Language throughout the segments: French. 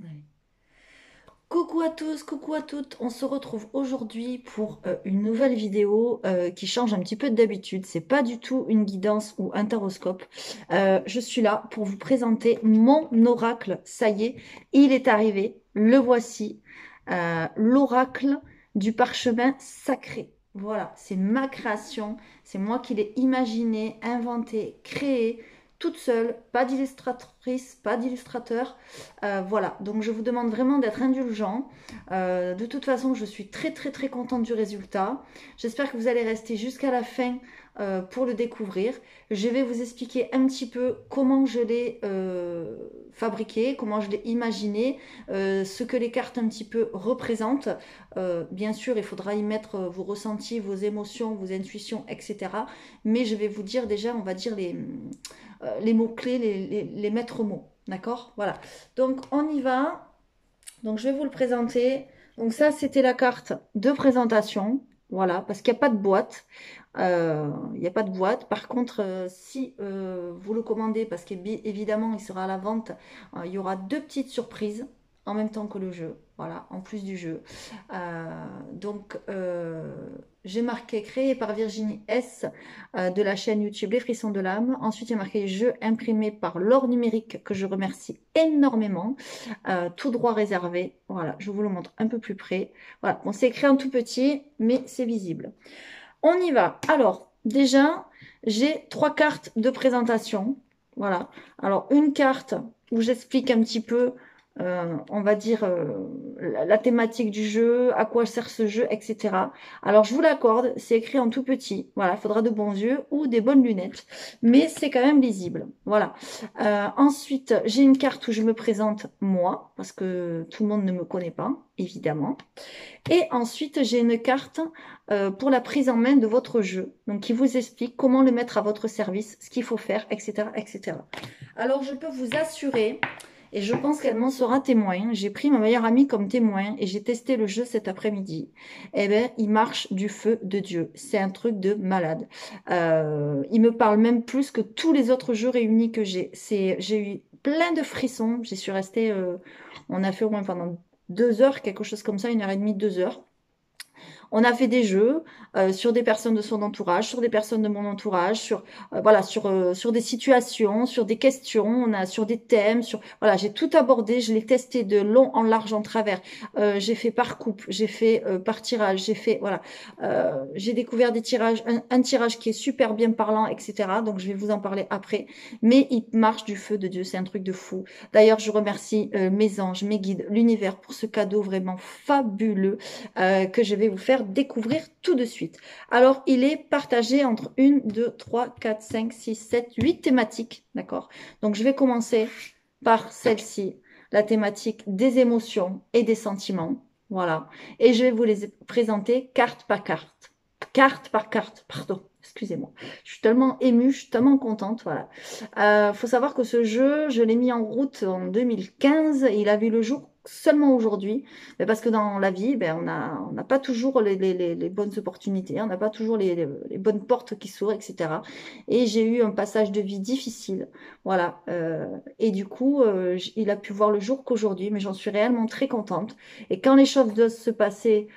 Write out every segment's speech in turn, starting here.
Allez. Coucou à tous, coucou à toutes, on se retrouve aujourd'hui pour une nouvelle vidéo qui change un petit peu d'habitude. C'est pas du tout une guidance ou un taroscope. Je suis là pour vous présenter mon oracle. Ça y est, il est arrivé, le voici. L'oracle du parchemin sacré. Voilà, c'est ma création, c'est moi qui l'ai imaginé, inventé, créé, toute seule, pas d'illustratrice, pas d'illustrateur. Voilà, donc je vous demande vraiment d'être indulgent. De toute façon, je suis très très très contente du résultat. J'espère que vous allez rester jusqu'à la fin pour le découvrir. Je vais vous expliquer un petit peu comment je l'ai fabriqué, comment je l'ai imaginé, ce que les cartes un petit peu représentent. Bien sûr, il faudra y mettre vos ressentis, vos émotions, vos intuitions, etc. Mais je vais vous dire déjà, on va dire les mots-clés, les maîtres mots. D'accord. Voilà. Donc, on y va. Donc, je vais vous le présenter. Donc, ça, c'était la carte de présentation. Voilà, parce qu'il n'y a pas de boîte. Il n'y a pas de boîte. Par contre, si vous le commandez, parce qu'évidemment, il sera à la vente, il y aura deux petites surprises en même temps que le jeu. Voilà, en plus du jeu. Donc, j'ai marqué créé par Virginie S de la chaîne YouTube Les Frissons de l'âme. Ensuite, il y a marqué jeu imprimé par l'or numérique que je remercie énormément. Tout droit réservé. Voilà, je vous le montre un peu plus près. Voilà, bon, c'est écrit en tout petit, mais c'est visible. On y va. Alors, déjà, j'ai trois cartes de présentation. Voilà. Alors, une carte où j'explique un petit peu, on va dire, la thématique du jeu, à quoi sert ce jeu, etc. Alors, je vous l'accorde, c'est écrit en tout petit. Voilà, il faudra de bons yeux ou des bonnes lunettes, mais c'est quand même lisible. Voilà. Ensuite, j'ai une carte où je me présente moi, parce que tout le monde ne me connaît pas, évidemment. Et ensuite, j'ai une carte pour la prise en main de votre jeu, donc qui vous explique comment le mettre à votre service, ce qu'il faut faire, etc., etc. Alors, je peux vous assurer, et je pense qu'elle m'en sera témoin, j'ai pris ma meilleure amie comme témoin et j'ai testé le jeu cet après-midi. Eh bien, il marche du feu de Dieu. C'est un truc de malade. Il me parle même plus que tous les autres jeux réunis que j'ai. J'ai eu plein de frissons. J'y suis restée, on a fait au moins pendant 2 heures, quelque chose comme ça, 1 heure et demie, 2 heures. On a fait des jeux sur des personnes de son entourage, sur des personnes de mon entourage, sur voilà, sur des situations, sur des questions, on a sur des thèmes, sur voilà, j'ai tout abordé, je l'ai testé de long en large en travers. J'ai fait par coupe, j'ai fait par tirage, j'ai fait voilà, j'ai découvert des tirages, un tirage qui est super bien parlant, etc. Donc je vais vous en parler après. Mais il marche du feu de Dieu, c'est un truc de fou. D'ailleurs, je remercie mes anges, mes guides, l'univers pour ce cadeau vraiment fabuleux que je vais vous faire découvrir tout de suite. Alors, il est partagé entre 1, 2, 3, 4, 5, 6, 7, 8 thématiques, d'accord? Donc, je vais commencer par celle-ci, la thématique des émotions et des sentiments, voilà. Et je vais vous les présenter carte par carte. Carte par carte, pardon. Excusez-moi. Je suis tellement émue, je suis tellement contente, voilà. Faut savoir que ce jeu, je l'ai mis en route en 2015 et il a vu le jour seulement aujourd'hui. Mais parce que dans la vie, ben, on n'a pas toujours les bonnes opportunités, on n'a pas toujours les bonnes portes qui s'ouvrent, etc. Et j'ai eu un passage de vie difficile. Voilà. Et du coup, il a pu voir le jour qu'aujourd'hui, mais j'en suis réellement très contente. Et quand les choses doivent se passer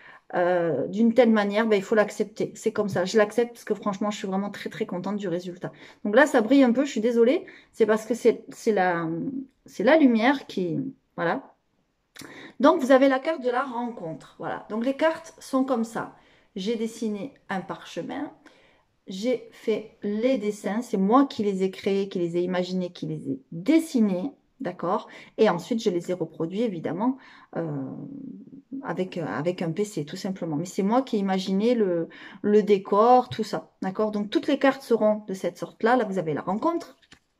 d'une telle manière, ben, il faut l'accepter. C'est comme ça. Je l'accepte parce que franchement, je suis vraiment très très contente du résultat. Donc là, ça brille un peu, je suis désolée. C'est parce que c'est la lumière qui... Voilà. Donc, vous avez la carte de la rencontre. Voilà. Donc, les cartes sont comme ça. J'ai dessiné un parchemin. J'ai fait les dessins. C'est moi qui les ai créés, qui les ai imaginés, qui les ai dessinés. D'accord. Et ensuite, je les ai reproduits, évidemment, euh, avec un PC, tout simplement. Mais c'est moi qui ai imaginé le décor, tout ça. D'accord. Donc, toutes les cartes seront de cette sorte-là. Là, vous avez la rencontre.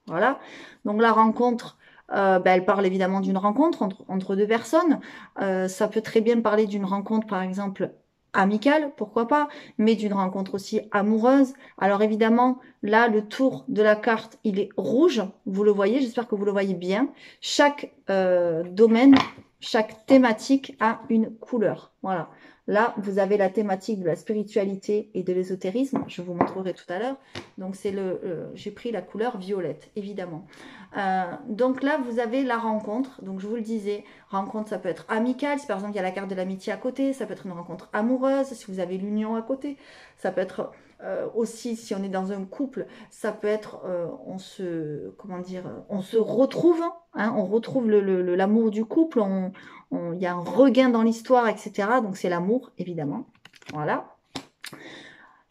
Voilà. Donc, la rencontre, ben, elle parle évidemment d'une rencontre entre deux personnes. Ça peut très bien parler d'une rencontre, par exemple, amicale, pourquoi pas, mais d'une rencontre aussi amoureuse. Alors évidemment, là, le tour de la carte, il est rouge. Vous le voyez, j'espère que vous le voyez bien. Chaque domaine, chaque thématique a une couleur. Voilà. Là, vous avez la thématique de la spiritualité et de l'ésotérisme. Je vous montrerai tout à l'heure. Donc, c'est j'ai pris la couleur violette, évidemment. Donc là, vous avez la rencontre. Donc, je vous le disais, rencontre, ça peut être amicale. Si par exemple, il y a la carte de l'amitié à côté, ça peut être une rencontre amoureuse. Si vous avez l'union à côté, ça peut être aussi, si on est dans un couple, ça peut être, comment dire, on se retrouve, hein, on retrouve l'amour du couple, il y a un regain dans l'histoire, etc. Donc c'est l'amour, évidemment. Voilà.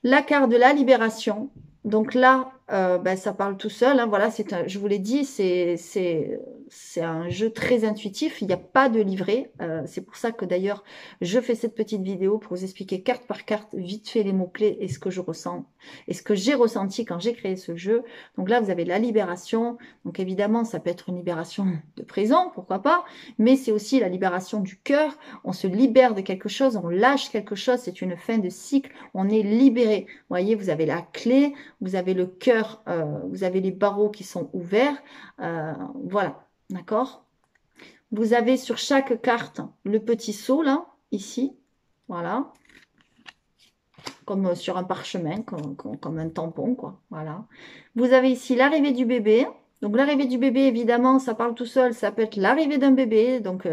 La carte de la libération. Donc là, ben, ça parle tout seul. Hein, voilà, je vous l'ai dit, c'est un jeu très intuitif. Il n'y a pas de livret. C'est pour ça que d'ailleurs, je fais cette petite vidéo pour vous expliquer carte par carte, vite fait les mots-clés et ce que je ressens et ce que j'ai ressenti quand j'ai créé ce jeu. Donc là, vous avez la libération. Donc évidemment, ça peut être une libération de prison, pourquoi pas, mais c'est aussi la libération du cœur. On se libère de quelque chose, on lâche quelque chose. C'est une fin de cycle. On est libéré. Vous voyez, vous avez la clé. Vous avez le cœur, vous avez les barreaux qui sont ouverts. Voilà, d'accord. Vous avez sur chaque carte le petit seau, là, ici. Voilà. Comme sur un parchemin, comme un tampon, quoi. Voilà. Vous avez ici l'arrivée du bébé. Donc l'arrivée du bébé, évidemment, ça parle tout seul, ça peut être l'arrivée d'un bébé, donc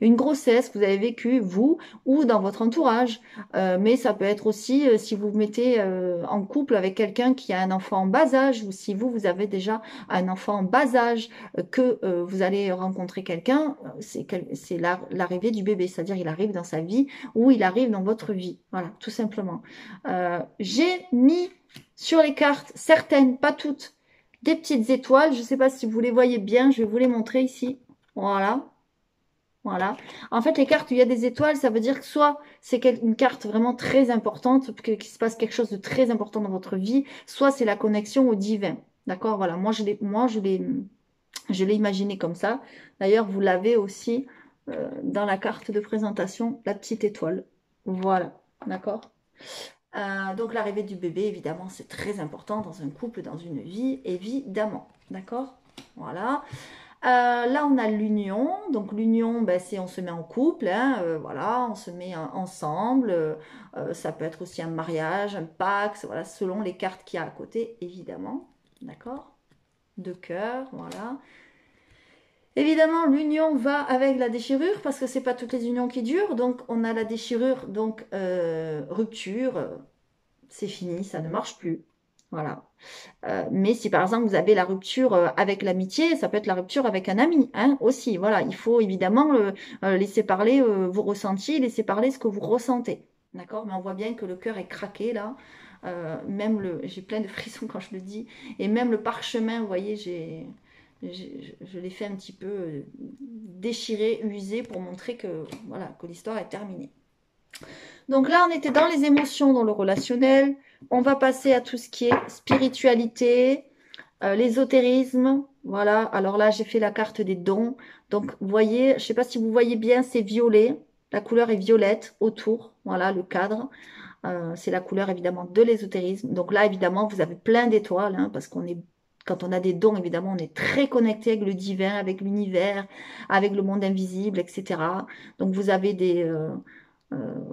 une grossesse que vous avez vécue, vous, ou dans votre entourage. Mais ça peut être aussi si vous vous mettez en couple avec quelqu'un qui a un enfant en bas âge, ou si vous avez déjà un enfant en bas âge, que vous allez rencontrer quelqu'un, c'est l'arrivée du bébé, c'est-à-dire il arrive dans sa vie, ou il arrive dans votre vie. Voilà, tout simplement. J'ai mis sur les cartes, certaines, pas toutes, des petites étoiles. Je ne sais pas si vous les voyez bien. Je vais vous les montrer ici. Voilà. Voilà. En fait, les cartes où il y a des étoiles, ça veut dire que soit c'est une carte vraiment très importante, qu'il se passe quelque chose de très important dans votre vie, soit c'est la connexion au divin. D'accord? Voilà. Je l'ai imaginé comme ça. D'ailleurs, vous l'avez aussi dans la carte de présentation, la petite étoile. Voilà. D'accord? Donc l'arrivée du bébé, évidemment, c'est très important dans un couple, dans une vie, évidemment. D'accord? Voilà. Là, on a l'union. Donc l'union, ben, c'est on se met en couple, hein, voilà, on se met ensemble. Ça peut être aussi un mariage, un pacte, voilà, selon les cartes qu'il y a à côté, évidemment. D'accord? De cœur, voilà. Évidemment, l'union va avec la déchirure parce que c'est pas toutes les unions qui durent. Donc, on a la déchirure, donc rupture, c'est fini, ça ne marche plus. Voilà. Mais si par exemple vous avez la rupture avec l'amitié, ça peut être la rupture avec un ami, hein, aussi. Voilà, il faut évidemment laisser parler vos ressentis, laisser parler ce que vous ressentez. D'accord? Mais on voit bien que le cœur est craqué là. J'ai plein de frissons quand je le dis. Et même le parchemin, vous voyez, je l'ai fait un petit peu déchiré, usé pour montrer que voilà, que l'histoire est terminée. Donc là, on était dans les émotions, dans le relationnel. On va passer à tout ce qui est spiritualité, l'ésotérisme. Voilà, alors là, j'ai fait la carte des dons. Donc, vous voyez, je ne sais pas si vous voyez bien, c'est violet. La couleur est violette autour. Voilà, le cadre. C'est la couleur, évidemment, de l'ésotérisme. Donc là, évidemment, vous avez plein d'étoiles, hein, parce quand on a des dons, évidemment, on est très connecté avec le divin, avec l'univers, avec le monde invisible, etc. Donc, vous avez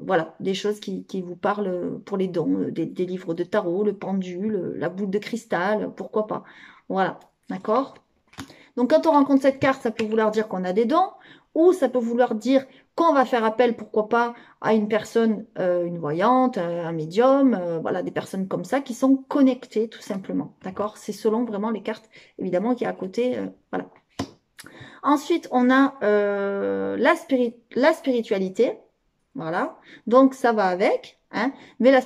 voilà, des choses qui vous parlent pour les dons, des livres de tarot, le pendule, la boule de cristal, pourquoi pas. Voilà, d'accord? Donc quand on rencontre cette carte, ça peut vouloir dire qu'on a des dons, ou ça peut vouloir dire qu'on va faire appel, pourquoi pas, à une personne, une voyante, un médium, voilà, des personnes comme ça qui sont connectées tout simplement, d'accord? C'est selon vraiment les cartes, évidemment, qui est à côté, voilà. Ensuite, on a la spiritualité. Voilà. Donc, ça va avec. Hein. Mais la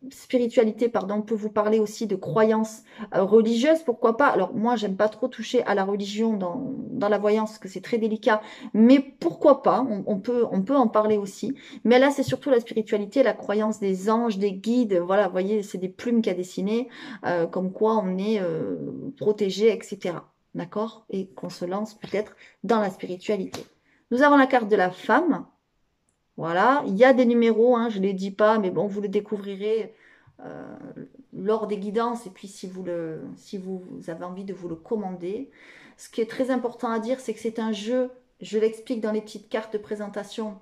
spiritualité, pardon, peut vous parler aussi de croyances religieuses. Pourquoi pas? Alors, moi, j'aime pas trop toucher à la religion dans la voyance parce que c'est très délicat. Mais pourquoi pas? On peut en parler aussi. Mais là, c'est surtout la spiritualité, la croyance des anges, des guides. Voilà, vous voyez, c'est des plumes qu'il y a dessinées, comme quoi on est protégé, etc. D'accord? Et qu'on se lance peut-être dans la spiritualité. Nous avons la carte de la femme. Voilà, il y a des numéros, hein, je ne les dis pas, mais bon, vous le découvrirez lors des guidances et puis si vous avez envie de vous le commander. Ce qui est très important à dire, c'est que c'est un jeu, je l'explique dans les petites cartes de présentation,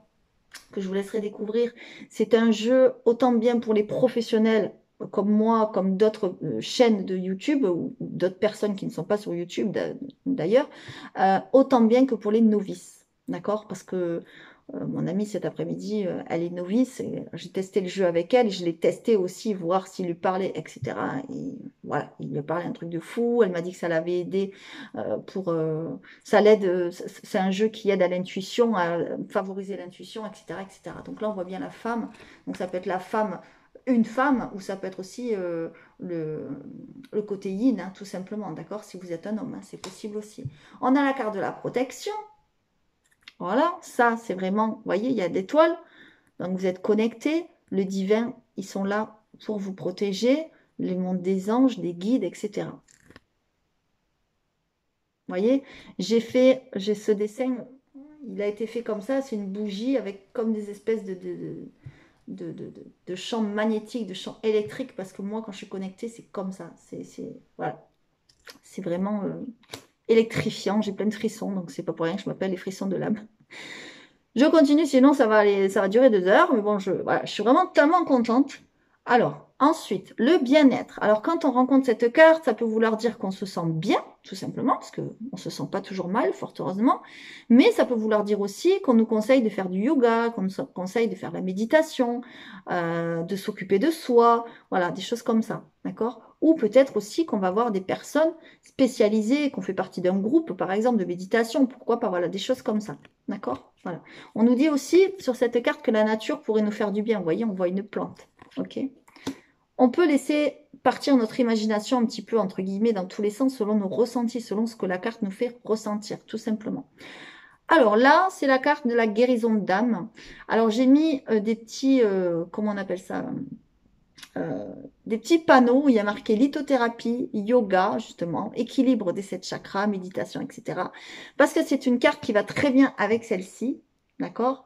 que je vous laisserai découvrir. C'est un jeu autant bien pour les professionnels comme moi, comme d'autres chaînes de YouTube ou d'autres personnes qui ne sont pas sur YouTube d'ailleurs, autant bien que pour les novices. D'accord? Parce que mon amie cet après-midi, elle est novice et j'ai testé le jeu avec elle. Je l'ai testé aussi, voir s'il lui parlait, etc. Et voilà, il lui parlait un truc de fou. Elle m'a dit que ça l'avait aidé ça l'aide. C'est un jeu qui aide à l'intuition, à favoriser l'intuition, etc., etc. Donc là, on voit bien la femme. Donc ça peut être la femme, une femme, ou ça peut être aussi le, le côté yin, hein, tout simplement. D'accord? Si vous êtes un homme, hein, c'est possible aussi. On a la carte de la protection. Voilà, ça c'est vraiment, vous voyez, il y a des étoiles, donc vous êtes connectés, le divin, ils sont là pour vous protéger, le monde des anges, des guides, etc. Vous voyez, j'ai ce dessin, il a été fait comme ça, c'est une bougie avec comme des espèces de champs magnétiques, de champs électriques, parce que moi quand je suis connectée, c'est comme ça, voilà, c'est vraiment électrifiant, j'ai plein de frissons, donc c'est pas pour rien que je m'appelle les frissons de l'âme. Je continue, sinon ça va durer 2 heures. Mais bon, voilà, je suis vraiment tellement contente. Alors, ensuite, le bien-être. Alors, quand on rencontre cette carte, ça peut vouloir dire qu'on se sent bien, tout simplement, parce qu'on ne se sent pas toujours mal, fort heureusement. Mais ça peut vouloir dire aussi qu'on nous conseille de faire du yoga, qu'on nous conseille de faire de la méditation, de s'occuper de soi, voilà, des choses comme ça, d'accord? Ou peut-être aussi qu'on va voir des personnes spécialisées, qu'on fait partie d'un groupe, par exemple, de méditation, pourquoi pas, voilà, des choses comme ça, d'accord? Voilà. On nous dit aussi sur cette carte que la nature pourrait nous faire du bien. Vous voyez, on voit une plante. Ok. On peut laisser partir notre imagination un petit peu, entre guillemets, dans tous les sens, selon nos ressentis, selon ce que la carte nous fait ressentir, tout simplement. Alors là, c'est la carte de la guérison d'âme. Alors j'ai mis des petits, comment on appelle ça des petits panneaux où il y a marqué lithothérapie, yoga, justement, équilibre des 7 chakras, méditation, etc. Parce que c'est une carte qui va très bien avec celle-ci, d'accord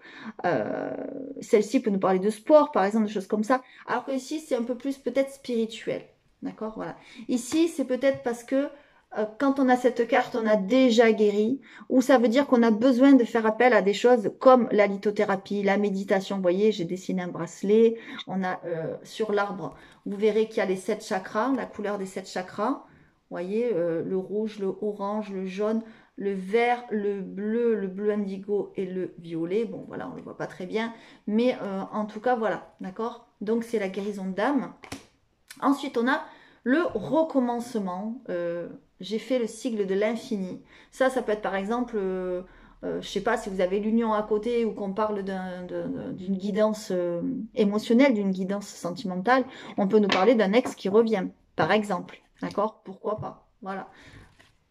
celle-ci peut nous parler de sport, par exemple, des choses comme ça. Alors que ici, c'est un peu plus peut-être spirituel, d'accord. Voilà. Ici, c'est peut-être parce que quand on a cette carte, on a déjà guéri, ou ça veut dire qu'on a besoin de faire appel à des choses comme la lithothérapie, la méditation. Vous voyez, j'ai dessiné un bracelet. On a sur l'arbre, vous verrez qu'il y a les 7 chakras, la couleur des 7 chakras. Vous voyez, le rouge, le orange, le jaune, le vert, le bleu indigo et le violet. Bon, voilà, on ne le voit pas très bien. Mais en tout cas, voilà, d'accord. Donc, c'est la guérison d'âme. Ensuite, on a le recommencement. J'ai fait le sigle de l'infini. Ça peut être par exemple, je ne sais pas si vous avez l'union à côté ou qu'on parle d'une guidance émotionnelle, d'une guidance sentimentale. On peut nous parler d'un ex qui revient, par exemple. D'accord? Pourquoi pas? Voilà.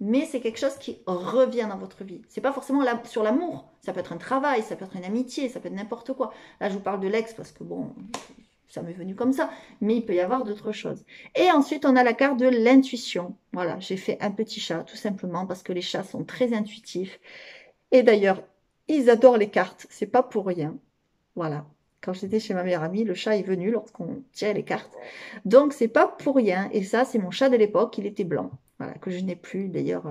Mais c'est quelque chose qui revient dans votre vie. C'est pas forcément sur l'amour. Ça peut être un travail, ça peut être une amitié, ça peut être n'importe quoi. Là, je vous parle de l'ex parce que bon, ça m'est venu comme ça, mais il peut y avoir d'autres choses. Et ensuite, on a la carte de l'intuition. Voilà, j'ai fait un petit chat, tout simplement, parce que les chats sont très intuitifs. Et d'ailleurs, ils adorent les cartes, c'est pas pour rien. Voilà. Quand j'étais chez ma meilleure amie, le chat est venu lorsqu'on tirait les cartes. Donc, c'est pas pour rien. Et ça, c'est mon chat de l'époque, il était blanc. Voilà, que je n'ai plus. D'ailleurs,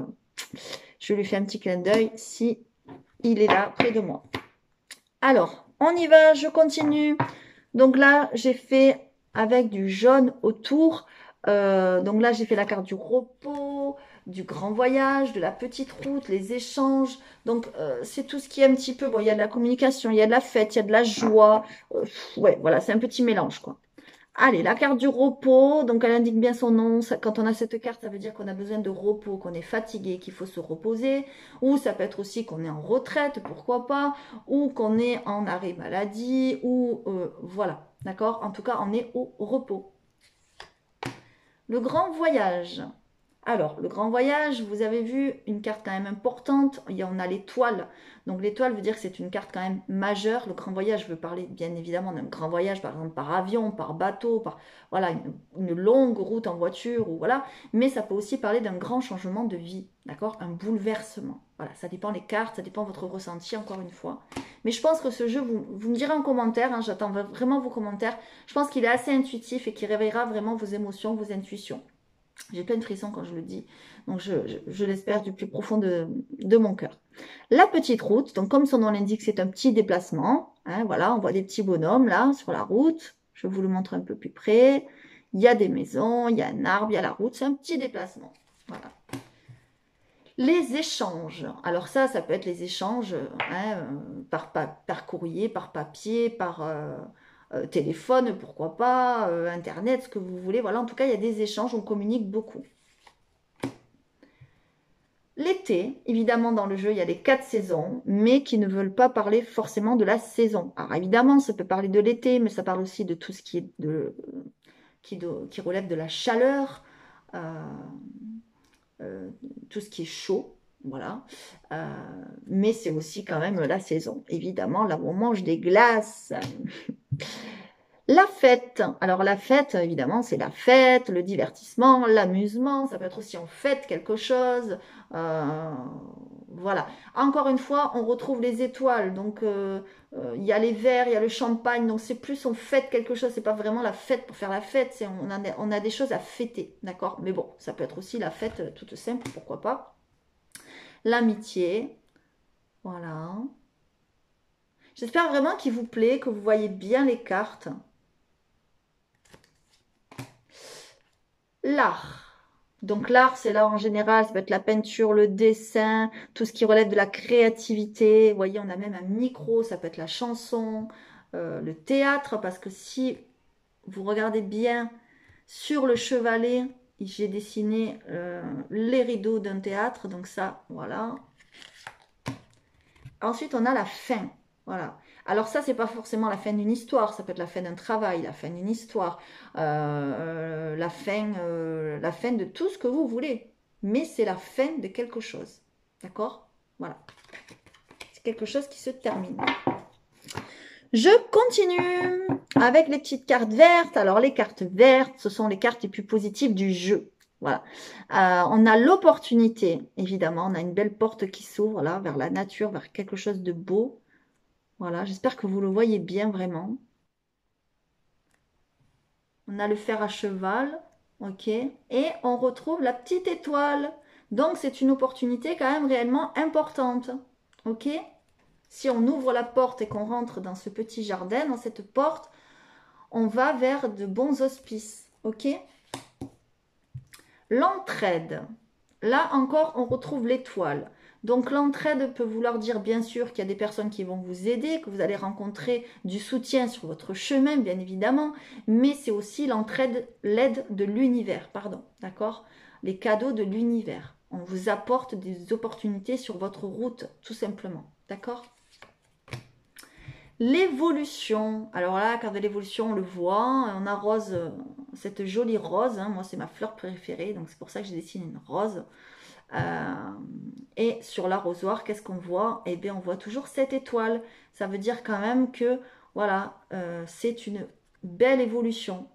je lui fais un petit clin d'œil si il est là près de moi. Alors, on y va, je continue. Donc là, j'ai fait avec du jaune autour. Donc là, j'ai fait la carte du repos, du grand voyage, de la petite route, les échanges. Donc, c'est tout ce qui est un petit peu... Bon, il y a de la communication, il y a de la fête, il y a de la joie. Ouais, voilà, c'est un petit mélange, quoi. Allez, la carte du repos, donc elle indique bien son nom. Quand on a cette carte, ça veut dire qu'on a besoin de repos, qu'on est fatigué, qu'il faut se reposer. Ou ça peut être aussi qu'on est en retraite, pourquoi pas. Ou qu'on est en arrêt maladie. Ou voilà, d'accord. En tout cas, on est au repos. Le grand voyage. Alors, le grand voyage, vous avez vu une carte quand même importante. On a l'étoile. Donc, l'étoile veut dire que c'est une carte quand même majeure. Le grand voyage veut parler bien évidemment d'un grand voyage, par exemple par avion, par bateau, par voilà, une longue route en voiture, ou voilà. Mais ça peut aussi parler d'un grand changement de vie, d'accord? Un bouleversement. Voilà, ça dépend les cartes, ça dépend de votre ressenti, encore une fois. Mais je pense que ce jeu, vous me direz en commentaire, hein, j'attends vraiment vos commentaires. Je pense qu'il est assez intuitif et qu'il réveillera vraiment vos émotions, vos intuitions. J'ai plein de frissons quand je le dis. Donc, je l'espère du plus profond de mon cœur. La petite route, donc comme son nom l'indique, c'est un petit déplacement. Hein, voilà, on voit des petits bonhommes là sur la route. Je vous le montre un peu plus près. Il y a des maisons, il y a un arbre, il y a la route. C'est un petit déplacement. Voilà. Les échanges. Alors ça peut être les échanges hein, par courrier, par papier, par téléphone, pourquoi pas, Internet, ce que vous voulez. Voilà, en tout cas, il y a des échanges, on communique beaucoup. L'été, évidemment, dans le jeu, il y a les 4 saisons, mais qui ne veulent pas parler forcément de la saison. Alors évidemment, ça peut parler de l'été, mais ça parle aussi de tout ce qui est qui relève de la chaleur, euh, tout ce qui est chaud, voilà. Mais c'est aussi quand même la saison. Évidemment, là où on mange des glaces. La fête. Alors la fête, évidemment, c'est la fête, le divertissement, l'amusement. Ça peut être aussi on fête quelque chose. Euh, voilà. Encore une fois, on retrouve les étoiles. Donc il y a les verres, il y a le champagne. Donc c'est plus on fête quelque chose. C'est pas vraiment la fête pour faire la fête. C'est on a des choses à fêter, d'accord. Mais bon, ça peut être aussi la fête toute simple, pourquoi pas. L'amitié, voilà. J'espère vraiment qu'il vous plaît, que vous voyez bien les cartes. L'art. Donc l'art, c'est là en général, ça peut être la peinture, le dessin, tout ce qui relève de la créativité. Vous voyez, on a même un micro, ça peut être la chanson, le théâtre, parce que si vous regardez bien sur le chevalet, j'ai dessiné les rideaux d'un théâtre, donc ça, voilà. Ensuite, on a la fin. Voilà. Alors ça, c'est pas forcément la fin d'une histoire. Ça peut être la fin d'un travail, la fin d'une histoire, la fin de tout ce que vous voulez. Mais c'est la fin de quelque chose. D'accord? Voilà. C'est quelque chose qui se termine. Je continue avec les petites cartes vertes. Alors les cartes vertes, ce sont les cartes les plus positives du jeu. Voilà. On a l'opportunité, évidemment. On a une belle porte qui s'ouvre là, vers la nature, vers quelque chose de beau. Voilà, j'espère que vous le voyez bien vraiment. On a le fer à cheval, ok. Et on retrouve la petite étoile. Donc c'est une opportunité quand même réellement importante, ok. Si on ouvre la porte et qu'on rentre dans ce petit jardin, dans cette porte, on va vers de bons auspices, ok. L'entraide. Là encore, on retrouve l'étoile. Donc l'entraide peut vouloir dire bien sûr qu'il y a des personnes qui vont vous aider, que vous allez rencontrer du soutien sur votre chemin, bien évidemment, mais c'est aussi l'entraide, l'aide de l'univers, pardon, d'accord? Les cadeaux de l'univers. On vous apporte des opportunités sur votre route, tout simplement, d'accord? L'évolution. Alors là, la carte de l'évolution, on le voit, on arrose cette jolie rose. Hein. Moi, c'est ma fleur préférée, donc c'est pour ça que j'ai dessiné une rose. Et sur l'arrosoir, qu'est-ce qu'on voit? Eh bien, on voit toujours cette étoile. Ça veut dire quand même que, voilà, c'est une belle évolution.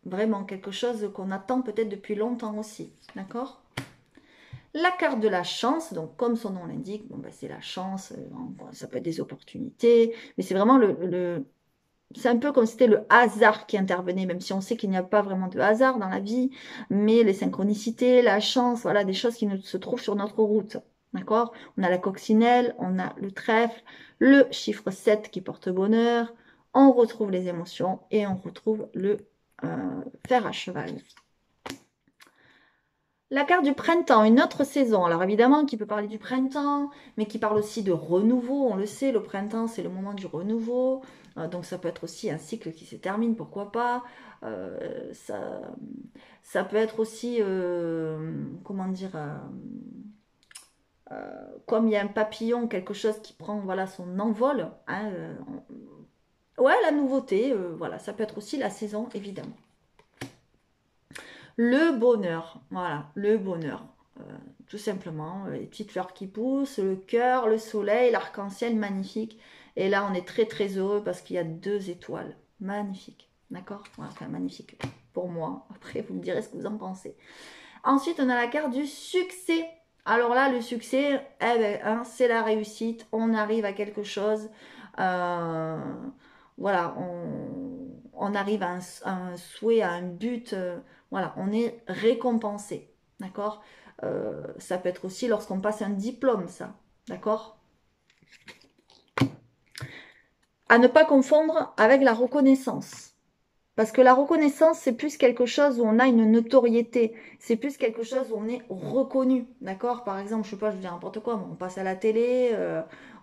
Vraiment, quelque chose qu'on attend peut-être depuis longtemps aussi. D'accord? La carte de la chance, donc comme son nom l'indique, bon, ben, c'est la chance, ça peut être des opportunités, mais c'est vraiment c'est un peu comme si c'était le hasard qui intervenait, même si on sait qu'il n'y a pas vraiment de hasard dans la vie, mais les synchronicités, la chance, voilà, des choses qui se trouvent sur notre route. D'accord? On a la coccinelle, on a le trèfle, le chiffre 7 qui porte bonheur, on retrouve les émotions et on retrouve le fer à cheval. La carte du printemps, une autre saison. Alors évidemment, qui peut parler du printemps, mais qui parle aussi de renouveau. On le sait, le printemps, c'est le moment du renouveau. Donc ça peut être aussi un cycle qui se termine, pourquoi pas. Ça peut être aussi, comment dire, comme il y a un papillon, quelque chose qui prend voilà, son envol. Hein, ouais, la nouveauté, voilà, ça peut être aussi la saison, évidemment. Le bonheur, voilà, le bonheur. Tout simplement, les petites fleurs qui poussent, le cœur, le soleil, l'arc-en-ciel, magnifique. Et là, on est très très heureux parce qu'il y a 2 étoiles. Magnifique, d'accord? Voilà, enfin, magnifique pour moi. Après, vous me direz ce que vous en pensez. Ensuite, on a la carte du succès. Alors là, le succès, eh ben, hein, c'est la réussite. On arrive à quelque chose. Voilà, on arrive à un souhait, à un but. Voilà, on est récompensé. D'accord? Ça peut être aussi lorsqu'on passe un diplôme, ça. D'accord? À ne pas confondre avec la reconnaissance. Parce que la reconnaissance, c'est plus quelque chose où on a une notoriété. C'est plus quelque chose où on est reconnu. D'accord? Par exemple, je sais pas, je dis n'importe quoi, mais on passe à la télé,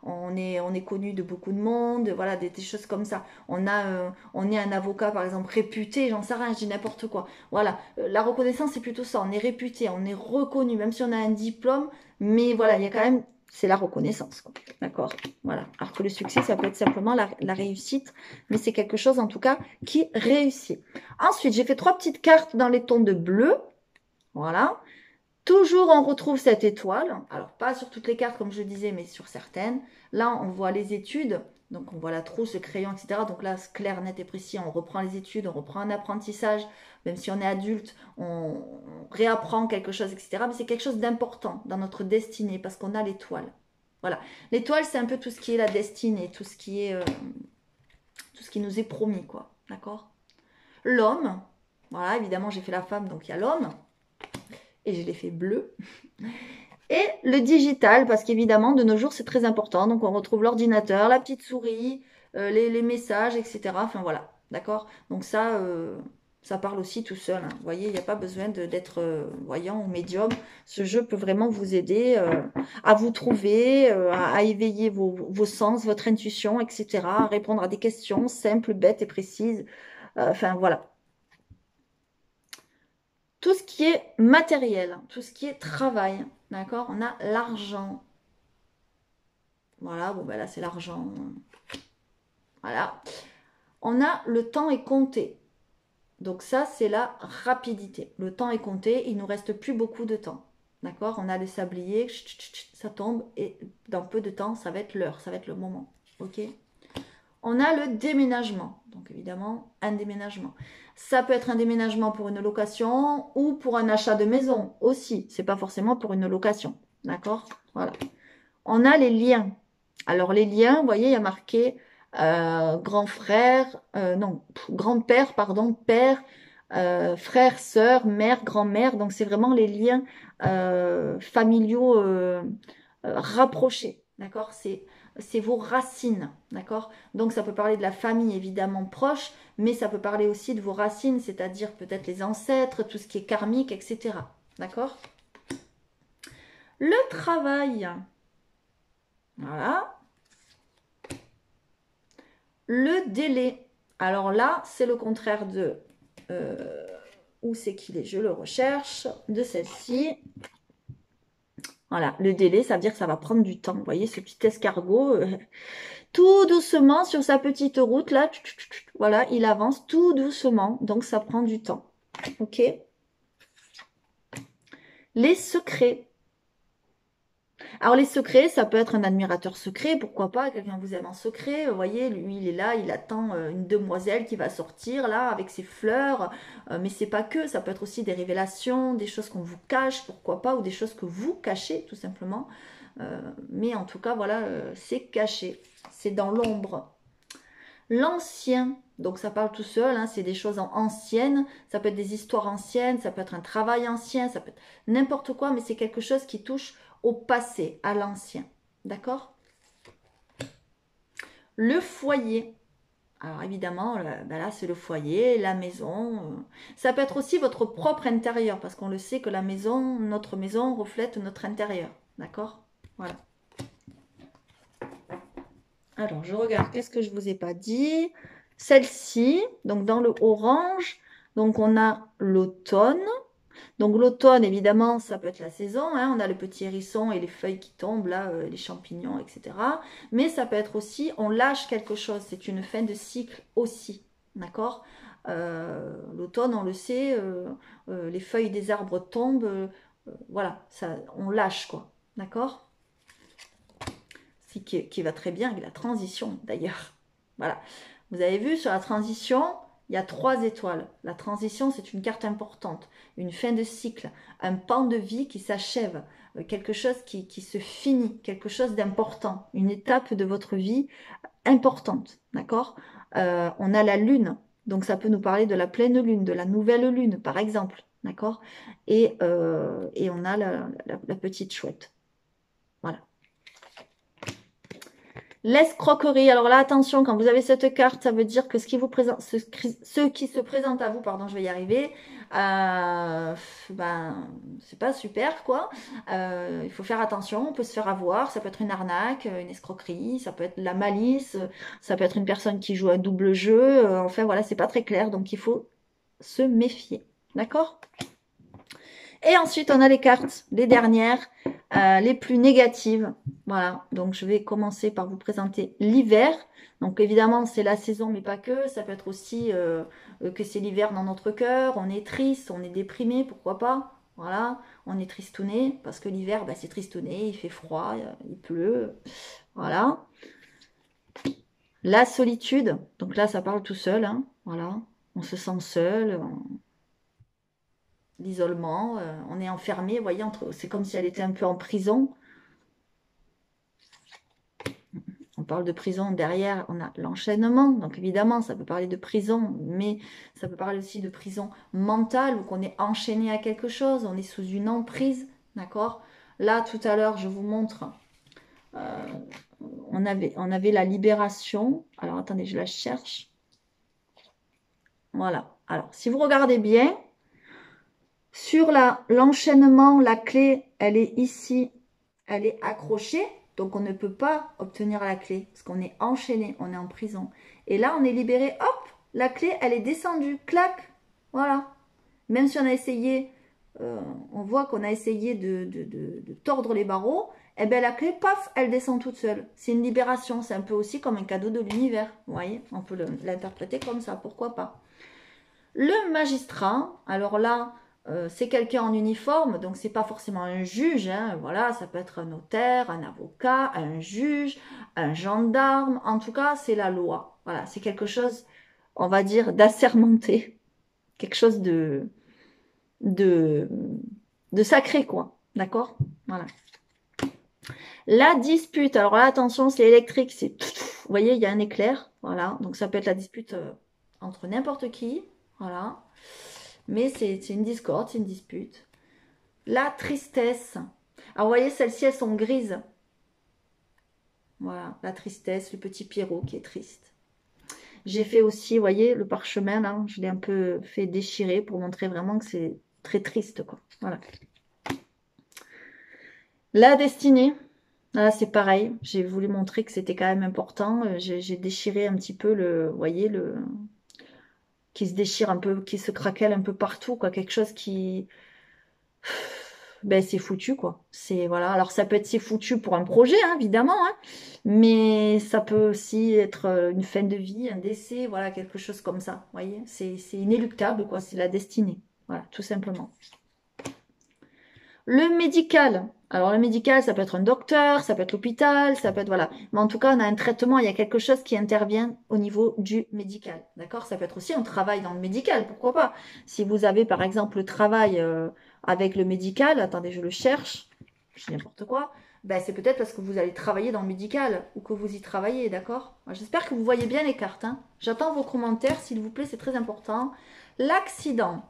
on est connu de beaucoup de monde, voilà, des choses comme ça. On est un avocat, par exemple, réputé, j'en sais rien, je dis n'importe quoi. Voilà. La reconnaissance, c'est plutôt ça. On est réputé, on est reconnu, même si on a un diplôme, mais voilà, il y a quand même, c'est la reconnaissance, quoi. D'accord? Voilà. Alors que le succès, ça peut être simplement la réussite, mais c'est quelque chose, en tout cas, qui réussit. Ensuite, j'ai fait 3 petites cartes dans les tons de bleu. Voilà. Toujours, on retrouve cette étoile. Alors, pas sur toutes les cartes, comme je disais, mais sur certaines. Là, on voit les études. Donc, on voit la trousse, le crayon, etc. Donc là, c'est clair, net et précis. On reprend les études, on reprend un apprentissage. Même si on est adulte, on réapprend quelque chose, etc. Mais c'est quelque chose d'important dans notre destinée parce qu'on a l'étoile. Voilà. L'étoile, c'est un peu tout ce qui est la destinée, tout ce qui est, tout ce qui nous est promis, quoi. D'accord? L'homme, voilà, évidemment, j'ai fait la femme, donc il y a l'homme. Et je l'ai fait bleu. Et le digital, parce qu'évidemment, de nos jours, c'est très important. Donc, on retrouve l'ordinateur, la petite souris, les messages, etc. Enfin, voilà. D'accord? Donc, ça parle aussi tout seul, hein. Vous voyez, il n'y a pas besoin d'être voyant ou médium. Ce jeu peut vraiment vous aider à vous trouver, à éveiller vos sens, votre intuition, etc. À répondre à des questions simples, bêtes et précises. Enfin, voilà. Tout ce qui est matériel, tout ce qui est travail, d'accord? On a l'argent. Voilà, bon ben là c'est l'argent. Voilà. On a le temps est compté. Donc ça c'est la rapidité. Le temps est compté, il nous reste plus beaucoup de temps. D'accord? On a les sabliers, ça tombe et dans peu de temps ça va être l'heure, ça va être le moment. Ok? On a le déménagement. Donc évidemment, un déménagement. Ça peut être un déménagement pour une location ou pour un achat de maison aussi. C'est pas forcément pour une location. D'accord? Voilà. On a les liens. Alors les liens, vous voyez, il y a marqué grand frère, non, grand-père, pardon, père, frère, sœur, mère, grand-mère. Donc c'est vraiment les liens familiaux rapprochés. D'accord? C'est vos racines, d'accord? Donc ça peut parler de la famille évidemment proche, mais ça peut parler aussi de vos racines, c'est-à-dire peut-être les ancêtres, tout ce qui est karmique, etc. D'accord? Le travail, voilà. Le délai, alors là, c'est le contraire de... où c'est qu'il est? Je le recherche, de celle-ci. Voilà, le délai, ça veut dire que ça va prendre du temps. Vous voyez, ce petit escargot, tout doucement sur sa petite route, là, voilà, il avance tout doucement, donc ça prend du temps. Ok? Les secrets. Alors les secrets, ça peut être un admirateur secret, pourquoi pas, quelqu'un vous aime en secret, vous voyez, lui il est là, il attend une demoiselle qui va sortir là avec ses fleurs, mais c'est pas que, ça peut être aussi des révélations, des choses qu'on vous cache, pourquoi pas, ou des choses que vous cachez tout simplement, mais en tout cas voilà, c'est caché, c'est dans l'ombre. L'ancien, donc ça parle tout seul, hein, c'est des choses anciennes, ça peut être des histoires anciennes, ça peut être un travail ancien, ça peut être n'importe quoi, mais c'est quelque chose qui touche au passé, à l'ancien. D'accord? Le foyer. Alors évidemment, ben là c'est le foyer, la maison. Ça peut être aussi votre propre intérieur, parce qu'on le sait que la maison, notre maison reflète notre intérieur. D'accord? Voilà. Alors, je regarde, qu'est-ce que je vous ai pas dit? Celle-ci, donc dans le orange, donc on a l'automne. Donc l'automne, évidemment, ça peut être la saison, hein. On a le petit hérisson et les feuilles qui tombent, là, les champignons, etc. Mais ça peut être aussi, on lâche quelque chose, c'est une fin de cycle aussi, d'accord? L'automne, on le sait, les feuilles des arbres tombent, voilà, ça, on lâche, quoi, d'accord? Qui va très bien avec la transition d'ailleurs. Voilà. Vous avez vu sur la transition, il y a 3 étoiles. La transition, c'est une carte importante, une fin de cycle, un pan de vie qui s'achève, quelque chose qui se finit, quelque chose d'important, une étape de votre vie importante. D'accord? On a la lune, donc ça peut nous parler de la pleine lune, de la nouvelle lune, par exemple. D'accord? Et on a la petite chouette. Voilà. L'escroquerie. Alors là, attention, quand vous avez cette carte, ça veut dire que ce qui vous présente, ce qui se présente à vous, pardon, je vais y arriver, ben, c'est pas super, quoi. Il faut faire attention, on peut se faire avoir, ça peut être une arnaque, une escroquerie, ça peut être la malice, ça peut être une personne qui joue un double jeu, enfin voilà, c'est pas très clair, donc il faut se méfier. D'accord? Et ensuite, on a les cartes, les dernières, les plus négatives. Voilà, donc je vais commencer par vous présenter l'hiver. Donc évidemment, c'est la saison, mais pas que. Ça peut être aussi que c'est l'hiver dans notre cœur. On est triste, on est déprimé, pourquoi pas. Voilà, on est tristouné, parce que l'hiver, bah, c'est tristouné, il fait froid, il pleut. Voilà. La solitude, donc là, ça parle tout seul. Hein. Voilà, on se sent seul, l'isolement, on est enfermé, vous voyez, c'est comme si elle était un peu en prison. On parle de prison, derrière on a l'enchaînement, donc évidemment ça peut parler de prison, mais ça peut parler aussi de prison mentale, où qu'on est enchaîné à quelque chose, on est sous une emprise, d'accord? Là tout à l'heure je vous montre, euh, on avait la libération, alors attendez je la cherche, voilà, alors si vous regardez bien, sur l'enchaînement, la clé, elle est ici, elle est accrochée. Donc, on ne peut pas obtenir la clé parce qu'on est enchaîné, on est en prison. Et là, on est libéré. Hop, la clé, elle est descendue. Clac, voilà. Même si on a essayé, on voit qu'on a essayé de tordre les barreaux, et bien la clé, paf, elle descend toute seule. C'est une libération. C'est un peu aussi comme un cadeau de l'univers. Vous voyez, on peut l'interpréter comme ça. Pourquoi pas? Le magistrat, alors là, c'est quelqu'un en uniforme, donc c'est pas forcément un juge, hein, voilà, ça peut être un notaire, un avocat, un juge, un gendarme, en tout cas, c'est la loi. Voilà, c'est quelque chose, on va dire, d'assermenté, quelque chose de, de sacré, quoi. D'accord? Voilà. La dispute, alors là, attention, c'est électrique, c'est... Vous voyez, il y a un éclair, voilà, donc ça peut être la dispute entre n'importe qui, voilà. Mais c'est une discorde, c'est une dispute. La tristesse. Alors, vous voyez, celles-ci, elles sont grises. Voilà, la tristesse, le petit Pierrot qui est triste. J'ai fait aussi, vous voyez, le parchemin, là, je l'ai un peu fait déchirer pour montrer vraiment que c'est très triste, quoi. Voilà. La destinée. Là, c'est pareil. J'ai voulu montrer que c'était quand même important. J'ai déchiré un petit peu vous voyez, qui se déchire un peu, qui se craquelle un peu partout, quoi. Quelque chose qui, ben c'est foutu quoi. C'est voilà. Alors ça peut être c'est foutu pour un projet hein, évidemment, hein, mais ça peut aussi être une fin de vie, un décès, voilà quelque chose comme ça. Vous voyez, c'est inéluctable quoi. C'est la destinée. Voilà, tout simplement. Le médical. Alors le médical, ça peut être un docteur, ça peut être l'hôpital, ça peut être voilà. Mais en tout cas, on a un traitement, il y a quelque chose qui intervient au niveau du médical. D'accord? Ça peut être aussi un travail dans le médical, pourquoi pas? Si vous avez par exemple le travail avec le médical, attendez, je le cherche, je dis n'importe quoi. Ben, c'est peut-être parce que vous allez travailler dans le médical ou que vous y travaillez, d'accord? J'espère que vous voyez bien les cartes. Hein. J'attends vos commentaires, s'il vous plaît, c'est très important. L'accident.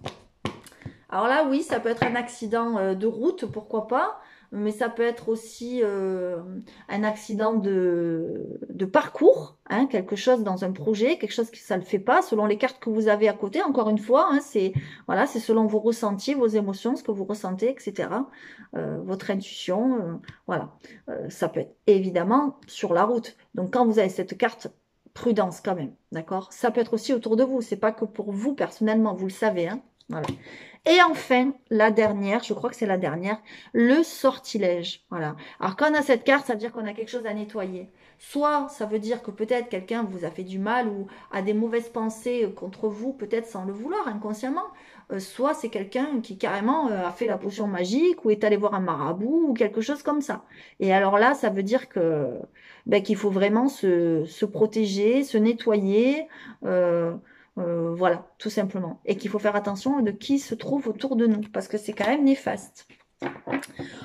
Alors là, oui, ça peut être un accident de route, pourquoi pas, mais ça peut être aussi un accident de parcours, hein, quelque chose dans un projet, quelque chose que ça ne le fait pas, selon les cartes que vous avez à côté, encore une fois, hein, c'est voilà, c'est selon vos ressentis, vos émotions, ce que vous ressentez, etc. Votre intuition, voilà. Ça peut être évidemment sur la route. Donc quand vous avez cette carte, prudence quand même, d'accord? Ça peut être aussi autour de vous, c'est pas que pour vous personnellement, vous le savez, hein, voilà. Et enfin, la dernière, je crois que c'est la dernière, le sortilège. Voilà. Alors, quand on a cette carte, ça veut dire qu'on a quelque chose à nettoyer. Soit, ça veut dire que peut-être quelqu'un vous a fait du mal ou a des mauvaises pensées contre vous, peut-être sans le vouloir, inconsciemment. Soit c'est quelqu'un qui carrément a fait la potion magique ou est allé voir un marabout ou quelque chose comme ça. Et alors là, ça veut dire que ben, qu'il faut vraiment se protéger, se nettoyer. Voilà, tout simplement. Et qu'il faut faire attention de qui se trouve autour de nous, parce que c'est quand même néfaste.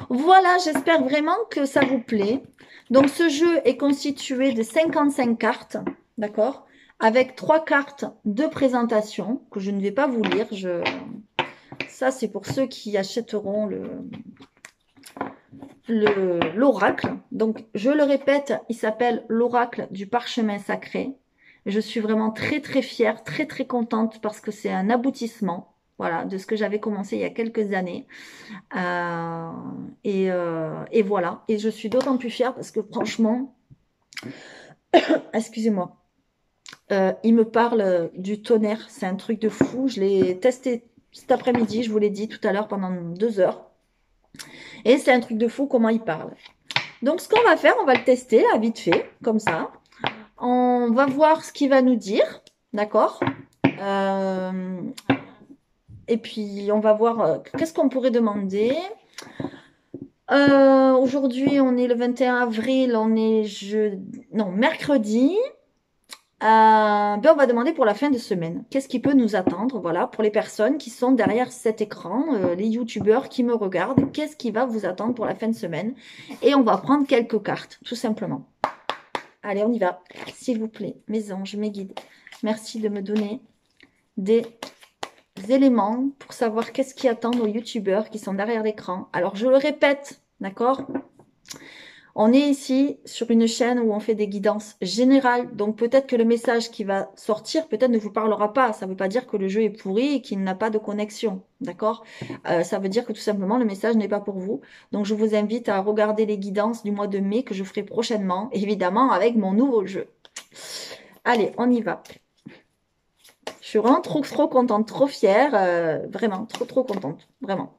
Voilà, j'espère vraiment que ça vous plaît. Donc, ce jeu est constitué de 55 cartes, d'accord? Avec 3 cartes de présentation, que je ne vais pas vous lire. Ça, c'est pour ceux qui achèteront l'oracle. Donc, je le répète, il s'appelle l'oracle du parchemin sacré. Je suis vraiment très, très fière, très, très contente parce que c'est un aboutissement, voilà, de ce que j'avais commencé il y a quelques années. Et voilà. Et je suis d'autant plus fière parce que franchement, excusez-moi, il me parle du tonnerre. C'est un truc de fou. Je l'ai testé cet après-midi, je vous l'ai dit tout à l'heure pendant 2 heures. Et c'est un truc de fou comment il parle. Donc, ce qu'on va faire, on va le tester là, vite fait, comme ça. On va voir ce qu'il va nous dire, d'accord. Et puis, on va voir qu'est-ce qu'on pourrait demander. Aujourd'hui, on est le 21 avril, on est mercredi. On va demander pour la fin de semaine. Qu'est-ce qui peut nous attendre? Voilà, pour les personnes qui sont derrière cet écran, les youtubeurs qui me regardent, qu'est-ce qui va vous attendre pour la fin de semaine? Et on va prendre quelques cartes, tout simplement. Allez, on y va. S'il vous plaît, mes anges, mes guides, merci de me donner des éléments pour savoir qu'est-ce qui attend nos youtubeurs qui sont derrière l'écran. Alors, je le répète, d'accord? On est ici sur une chaîne où on fait des guidances générales. Donc, peut-être que le message qui va sortir, peut-être ne vous parlera pas. Ça ne veut pas dire que le jeu est pourri et qu'il n'a pas de connexion. D'accord? Ça veut dire que tout simplement, le message n'est pas pour vous. Donc, je vous invite à regarder les guidances du mois de mai que je ferai prochainement, évidemment, avec mon nouveau jeu. Allez, on y va. Je suis vraiment trop, trop contente, trop fière. Vraiment, trop, trop contente. Vraiment.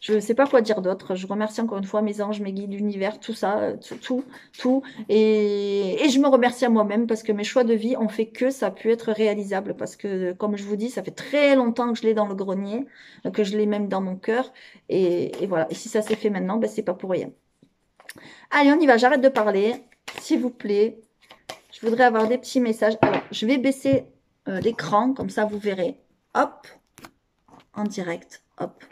Je ne sais pas quoi dire d'autre. Je remercie encore une fois mes anges, mes guides, l'univers, tout ça, tout. Et je me remercie à moi-même parce que mes choix de vie ont fait que ça a pu être réalisable. Parce que, comme je vous dis, ça fait très longtemps que je l'ai dans le grenier, que je l'ai même dans mon cœur. Et voilà. Et si ça s'est fait maintenant, ben, c'est pas pour rien. Allez, on y va. J'arrête de parler. S'il vous plaît. Je voudrais avoir des petits messages. Alors, je vais baisser l'écran. Comme ça, vous verrez. Hop. En direct. Hop.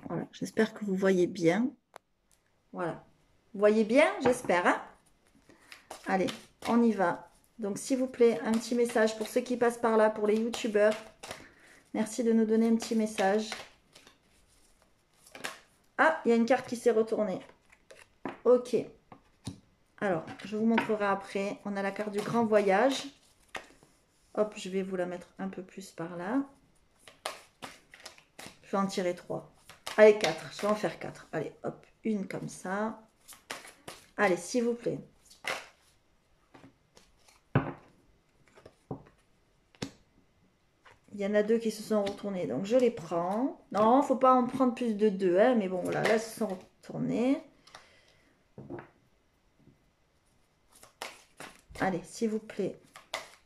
Voilà, j'espère que vous voyez bien. Voilà. Vous voyez bien, j'espère. Hein? Allez, on y va. Donc, s'il vous plaît, un petit message pour ceux qui passent par là, pour les youtubeurs. Merci de nous donner un petit message. Ah, il y a une carte qui s'est retournée. Ok. Alors, je vous montrerai après. On a la carte du grand voyage. Hop, je vais vous la mettre un peu plus par là. Je vais en tirer 3. Allez, 4. Je vais en faire 4. Allez, hop, une comme ça. Allez, s'il vous plaît. Il y en a 2 qui se sont retournés, donc je les prends. Non, il ne faut pas en prendre plus de 2, hein, mais bon, voilà, là, ils se sont retournés. Allez, s'il vous plaît.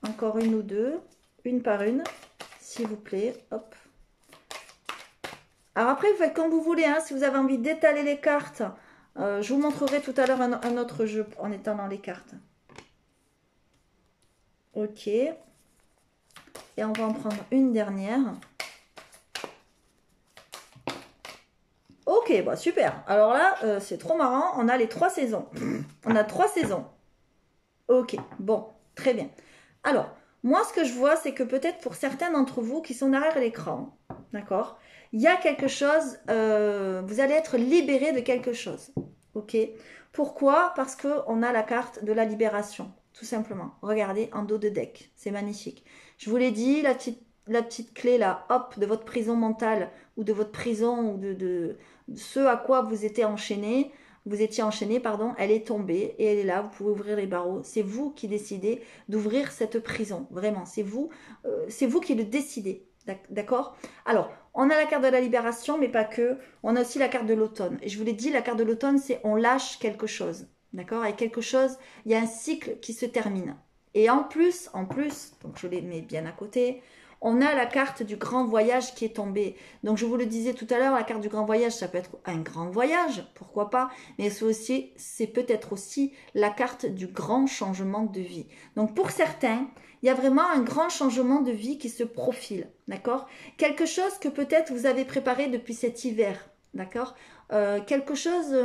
Encore une ou deux, une par une, s'il vous plaît. Hop. Alors après, vous faites comme vous voulez, hein, si vous avez envie d'étaler les cartes. Je vous montrerai tout à l'heure un autre jeu en étalant les cartes. Ok. Et on va en prendre une dernière. Ok, bah super. Alors là, c'est trop marrant. On a les 3 saisons. On a 3 saisons. Ok, bon, très bien. Alors, moi, ce que je vois, c'est que peut-être pour certains d'entre vous qui sont derrière l'écran, d'accord, il y a quelque chose, vous allez être libéré de quelque chose. Ok. Pourquoi? Parce qu'on a la carte de la libération, tout simplement. Regardez, en dos de deck. C'est magnifique. Je vous l'ai dit, la petite clé là, hop, de votre prison mentale ou de votre prison ou de ce à quoi vous étiez enchaîné. Vous étiez enchaîné, pardon, elle est tombée et elle est là, vous pouvez ouvrir les barreaux. C'est vous qui décidez d'ouvrir cette prison, vraiment, c'est vous qui le décidez, d'accord? Alors, on a la carte de la libération, mais pas que, on a aussi la carte de l'automne. Et je vous l'ai dit, la carte de l'automne, c'est on lâche quelque chose, d'accord? Et quelque chose, il y a un cycle qui se termine. Et en plus, donc je les mets bien à côté, on a la carte du grand voyage qui est tombée. Donc je vous le disais tout à l'heure, la carte du grand voyage, ça peut être un grand voyage, pourquoi pas, mais c'est peut-être aussi la carte du grand changement de vie. Donc pour certains, il y a vraiment un grand changement de vie qui se profile, d'accord? Quelque chose que peut-être vous avez préparé depuis cet hiver, d'accord? Quelque chose,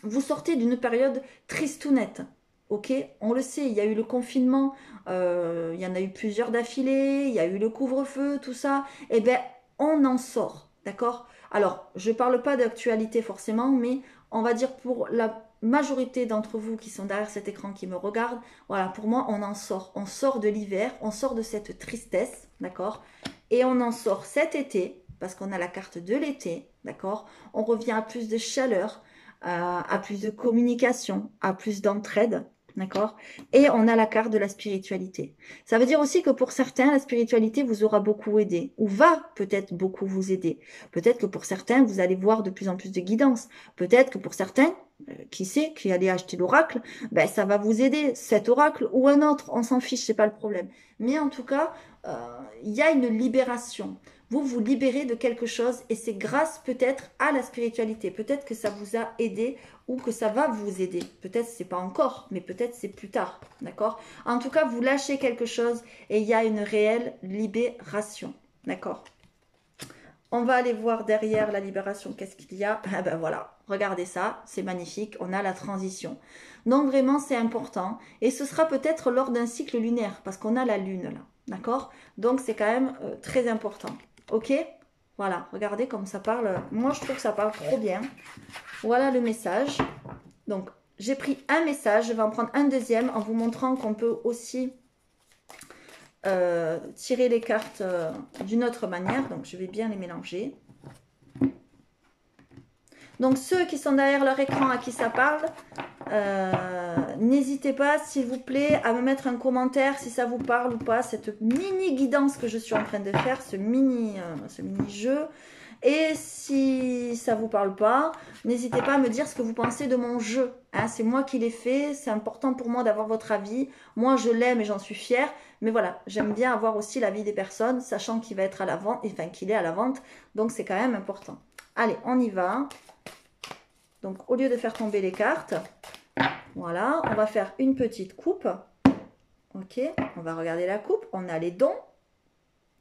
vous sortez d'une période tristounette. Ok, on le sait, il y a eu le confinement, il y en a eu plusieurs d'affilée, il y a eu le couvre-feu, tout ça. Eh bien, on en sort, d'accord? Alors, je ne parle pas d'actualité forcément, mais on va dire pour la majorité d'entre vous qui sont derrière cet écran, qui me regardent, voilà, pour moi, on en sort. On sort de l'hiver, on sort de cette tristesse, d'accord? Et on en sort cet été, parce qu'on a la carte de l'été, d'accord? On revient à plus de chaleur, à plus de communication, à plus d'entraide, d'accord? Et on a la carte de la spiritualité. Ça veut dire aussi que pour certains, la spiritualité vous aura beaucoup aidé, ou va peut-être beaucoup vous aider. Peut-être que pour certains, vous allez voir de plus en plus de guidance. Peut-être que pour certains, qui sait, qui allait acheter l'oracle, ben ça va vous aider, cet oracle ou un autre, on s'en fiche, c'est pas le problème. Mais en tout cas, il y a une libération. Vous vous libérez de quelque chose et c'est grâce peut-être à la spiritualité. Peut-être que ça vous a aidé ou que ça va vous aider. Peut-être c'est pas encore, mais peut-être c'est plus tard, d'accord? En tout cas, vous lâchez quelque chose et il y a une réelle libération, d'accord? On va aller voir derrière la libération, qu'est-ce qu'il y a? Ah ben voilà, regardez ça, c'est magnifique, on a la transition. Donc vraiment, c'est important. Et ce sera peut-être lors d'un cycle lunaire, parce qu'on a la lune là, d'accord? Donc c'est quand même très important, ok? Voilà, regardez comme ça parle. Moi, je trouve que ça parle trop bien. Voilà le message. Donc, j'ai pris un message, je vais en prendre un deuxième en vous montrant qu'on peut aussi tirer les cartes d'une autre manière. Donc, je vais bien les mélanger. Donc, ceux qui sont derrière leur écran à qui ça parle, n'hésitez pas, s'il vous plaît, à me mettre un commentaire si ça vous parle ou pas, cette mini guidance que je suis en train de faire, ce mini jeu. Et si ça ne vous parle pas, n'hésitez pas à me dire ce que vous pensez de mon jeu. Hein, c'est moi qui l'ai fait, c'est important pour moi d'avoir votre avis. Moi, je l'aime et j'en suis fière. Mais voilà, j'aime bien avoir aussi l'avis des personnes, sachant qu'il va être à la vente, enfin qu'il est à la vente. Donc, c'est quand même important. Allez, on y va. Donc, au lieu de faire tomber les cartes, voilà, on va faire une petite coupe. Ok, on va regarder la coupe. On a les dons.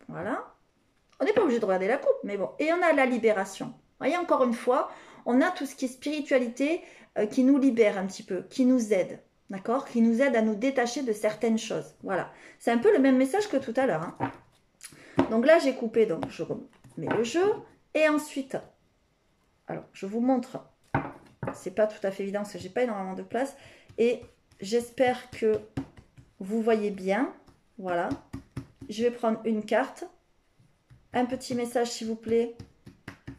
Voilà. On n'est pas obligé de regarder la coupe, mais bon. Et on a la libération. Vous voyez, encore une fois, on a tout ce qui est spiritualité qui nous libère un petit peu, qui nous aide, d'accord? Qui nous aide à nous détacher de certaines choses. Voilà. C'est un peu le même message que tout à l'heure. Hein. Donc là, j'ai coupé, donc je remets le jeu. Et ensuite, alors, je vous montre. C'est pas tout à fait évident parce que j'ai pas énormément de place. Et j'espère que vous voyez bien. Voilà. Je vais prendre une carte. Un petit message s'il vous plaît,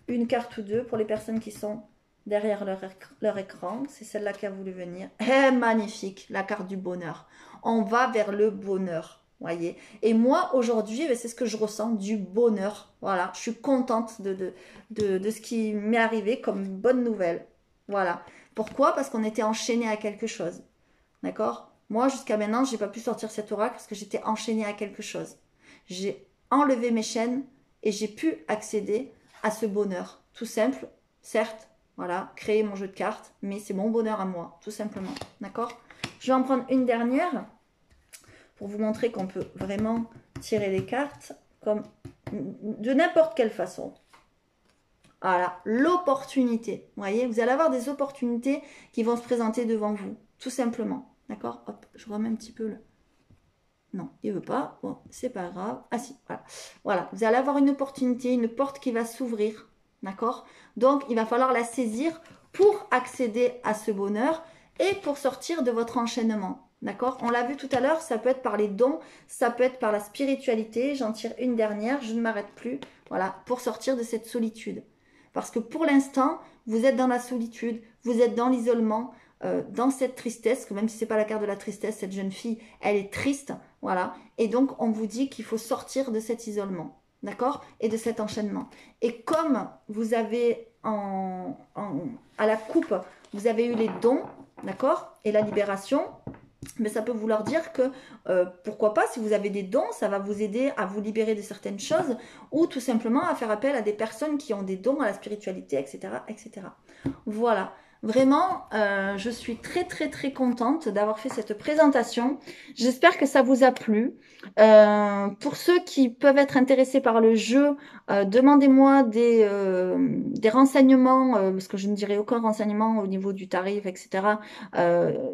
une carte ou deux pour les personnes qui sont derrière leur écran. C'est celle-là qui a voulu venir. Eh, magnifique, la carte du bonheur. On va vers le bonheur, voyez. Et moi, aujourd'hui, c'est ce que je ressens, du bonheur. Voilà, je suis contente de ce qui m'est arrivé comme bonne nouvelle. Voilà. Pourquoi? Parce qu'on était enchaîné à quelque chose. D'accord? Moi, jusqu'à maintenant, je n'ai pas pu sortir cet oracle parce que j'étais enchaînée à quelque chose. J'ai enlevé mes chaînes et j'ai pu accéder à ce bonheur. Tout simple, certes, voilà, créer mon jeu de cartes, mais c'est mon bonheur à moi, tout simplement. D'accord? Je vais en prendre une dernière pour vous montrer qu'on peut vraiment tirer les cartes comme de n'importe quelle façon. Voilà, l'opportunité. Vous voyez, vous allez avoir des opportunités qui vont se présenter devant vous, tout simplement. D'accord? Hop, je remets un petit peu le... Non, il veut pas. Bon, c'est pas grave. Ah si, voilà. Voilà, vous allez avoir une opportunité, une porte qui va s'ouvrir. D'accord? Donc, il va falloir la saisir pour accéder à ce bonheur et pour sortir de votre enchaînement. D'accord? On l'a vu tout à l'heure, ça peut être par les dons, ça peut être par la spiritualité. J'en tire une dernière, je ne m'arrête plus. Voilà, pour sortir de cette solitude. Parce que pour l'instant, vous êtes dans la solitude, vous êtes dans l'isolement, dans cette tristesse, que même si ce n'est pas la carte de la tristesse, cette jeune fille, elle est triste, voilà. Et donc, on vous dit qu'il faut sortir de cet isolement, d'accord? Et de cet enchaînement. Et comme vous avez à la coupe, vous avez eu les dons, d'accord? Et la libération, mais ça peut vouloir dire que, pourquoi pas, si vous avez des dons, ça va vous aider à vous libérer de certaines choses, ou tout simplement à faire appel à des personnes qui ont des dons à la spiritualité, etc. etc. Voilà. Vraiment, je suis très très très contente d'avoir fait cette présentation. J'espère que ça vous a plu. Pour ceux qui peuvent être intéressés par le jeu, demandez-moi des renseignements, parce que je ne dirai aucun renseignement au niveau du tarif, etc.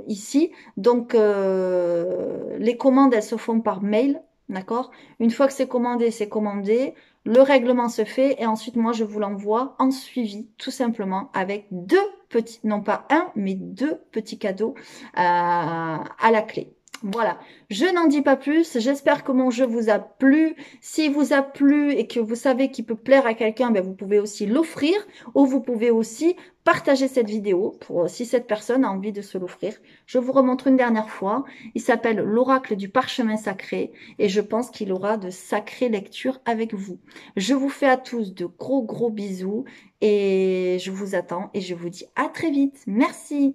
Ici. Donc, les commandes, elles se font par mail. D'accord? Une fois que c'est commandé, c'est commandé. Le règlement se fait et ensuite, moi, je vous l'envoie en suivi, tout simplement, avec deux petits, non pas un, mais deux petits cadeaux à la clé. Voilà, je n'en dis pas plus. J'espère que mon jeu vous a plu. S'il vous a plu et que vous savez qu'il peut plaire à quelqu'un, ben vous pouvez aussi l'offrir ou vous pouvez aussi partager cette vidéo pour si cette personne a envie de se l'offrir. Je vous remontre une dernière fois. Il s'appelle l'oracle du parchemin sacré et je pense qu'il aura de sacrées lectures avec vous. Je vous fais à tous de gros bisous et je vous attends et je vous dis à très vite. Merci.